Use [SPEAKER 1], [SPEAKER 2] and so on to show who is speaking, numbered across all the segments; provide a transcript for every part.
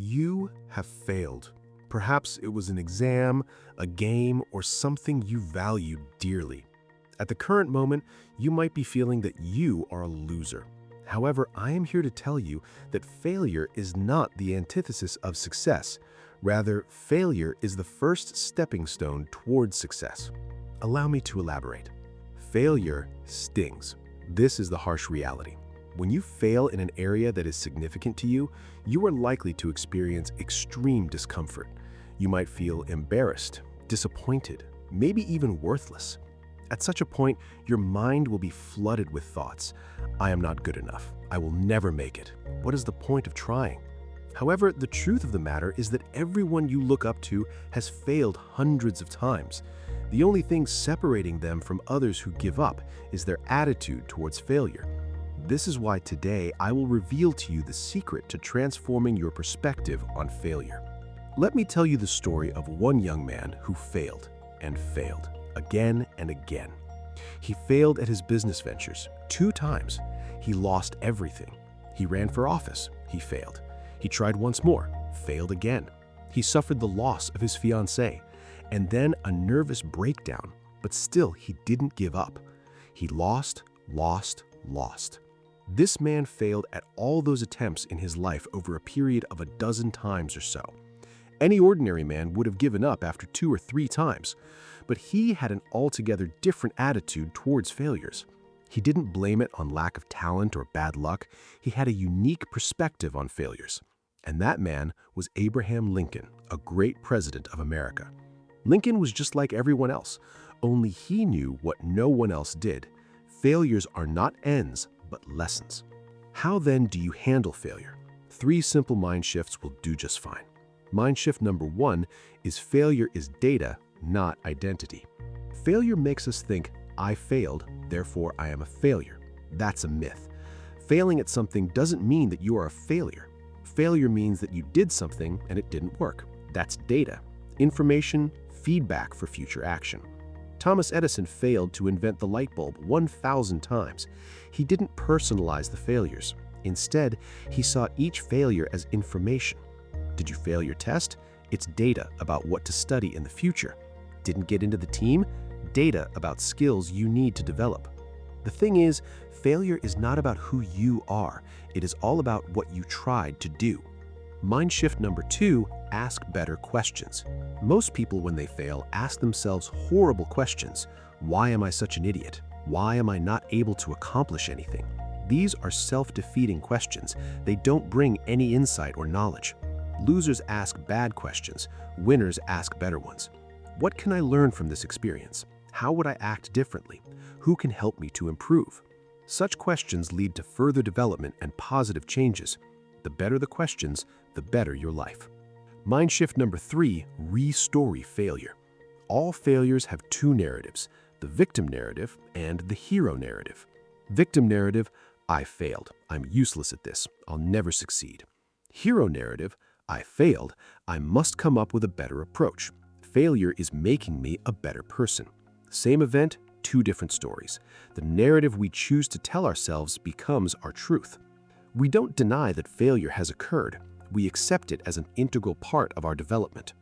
[SPEAKER 1] You have failed. Perhaps it was an exam, a game, or something you valued dearly. At the current moment, you might be feeling that you are a loser. However, I am here to tell you that failure is not the antithesis of success. Rather, failure is the first stepping stone towards success. Allow me to elaborate. Failure stings. This is the harsh reality. When you fail in an area that is significant to you, you are likely to experience extreme discomfort. You might feel embarrassed, disappointed, maybe even worthless. At such a point, your mind will be flooded with thoughts. I am not good enough. I will never make it. What is the point of trying? However, the truth of the matter is that everyone you look up to has failed hundreds of times. The only thing separating them from others who give up is their attitude towards failure. This is why today I will reveal to you the secret to transforming your perspective on failure. Let me tell you the story of one young man who failed and failed again and again. He failed at his business ventures 2 times. He lost everything. He ran for office. He failed. He tried once more, failed again. He suffered the loss of his fiancée and then a nervous breakdown, but still he didn't give up. He lost. This man failed at all those attempts in his life over a period of 12 times or so. Any ordinary man would have given up after 2 or 3 times, but he had an altogether different attitude towards failures. He didn't blame it on lack of talent or bad luck. He had a unique perspective on failures. And that man was Abraham Lincoln, a great president of America. Lincoln was just like everyone else, only he knew what no one else did. Failures are not ends, but lessons. How then do you handle failure? 3 simple mind shifts will do just fine. Mind shift number 1 is failure is data, not identity. Failure makes us think, I failed, therefore I am a failure. That's a myth. Failing at something doesn't mean that you are a failure. Failure means that you did something and it didn't work. That's data, information, feedback for future action. Thomas Edison failed to invent the light bulb 1,000 times. He didn't personalize the failures. Instead, he saw each failure as information. Did you fail your test? It's data about what to study in the future. Didn't get into the team? Data about skills you need to develop. The thing is, failure is not about who you are. It is all about what you tried to do. Mind shift number 2, ask better questions. Most people, when they fail, ask themselves horrible questions. Why am I such an idiot? Why am I not able to accomplish anything? These are self-defeating questions. They don't bring any insight or knowledge. Losers ask bad questions. Winners ask better ones. What can I learn from this experience? How would I act differently? Who can help me to improve? Such questions lead to further development and positive changes. The better the questions, the better your life. Mind shift number 3, re-story failure. All failures have 2 narratives, the victim narrative and the hero narrative. Victim narrative, I failed. I'm useless at this. I'll never succeed. Hero narrative, I failed. I must come up with a better approach. Failure is making me a better person. Same event, 2 different stories. The narrative we choose to tell ourselves becomes our truth. We don't deny that failure has occurred. We accept it as an integral part of our development.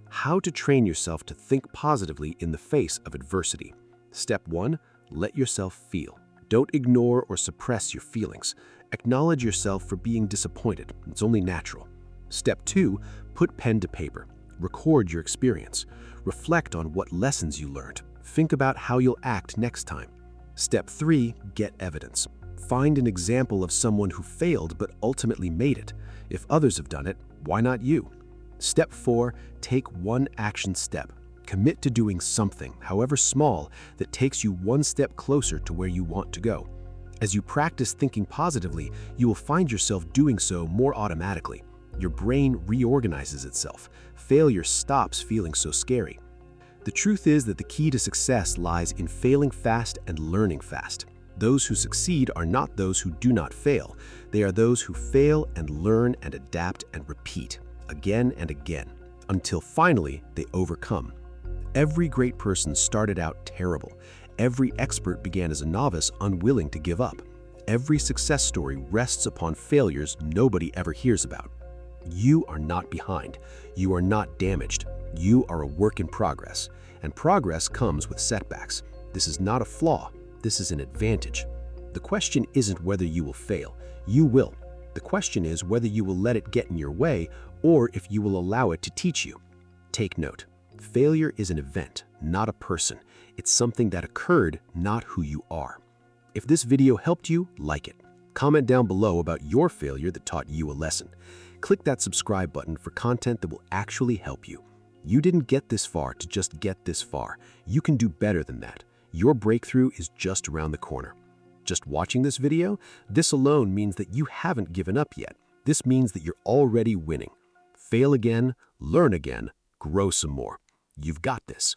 [SPEAKER 1] How to train yourself to think positively in the face of adversity. Step 1, let yourself feel. Don't ignore or suppress your feelings. Acknowledge yourself for being disappointed. It's only natural. Step 2, put pen to paper. Record your experience. Reflect on what lessons you learned. Think about how you'll act next time. Step 3, get evidence. Find an example of someone who failed but ultimately made it. If others have done it, why not you? Step 4, take 1 action step. Commit to doing something, however small, that takes you 1 step closer to where you want to go. As you practice thinking positively, you will find yourself doing so more automatically. Your brain reorganizes itself. Failure stops feeling so scary. The truth is that the key to success lies in failing fast and learning fast. Those who succeed are not those who do not fail. They are those who fail and learn and adapt and repeat again and again until finally they overcome. Every great person started out terrible. Every expert began as a novice, unwilling to give up. Every success story rests upon failures nobody ever hears about. You are not behind. You are not damaged. You are a work in progress. And progress comes with setbacks. This is not a flaw. This is an advantage. The question isn't whether you will fail. You will. The question is whether you will let it get in your way or if you will allow it to teach you. Take note. Failure is an event, not a person. It's something that occurred, not who you are. If this video helped you, like it. Comment down below about your failure that taught you a lesson. Click that subscribe button for content that will actually help you. You didn't get this far to just get this far. You can do better than that. Your breakthrough is just around the corner. Just watching this video, this alone means that you haven't given up yet. This means that you're already winning. Fail again, learn again, grow some more. You've got this.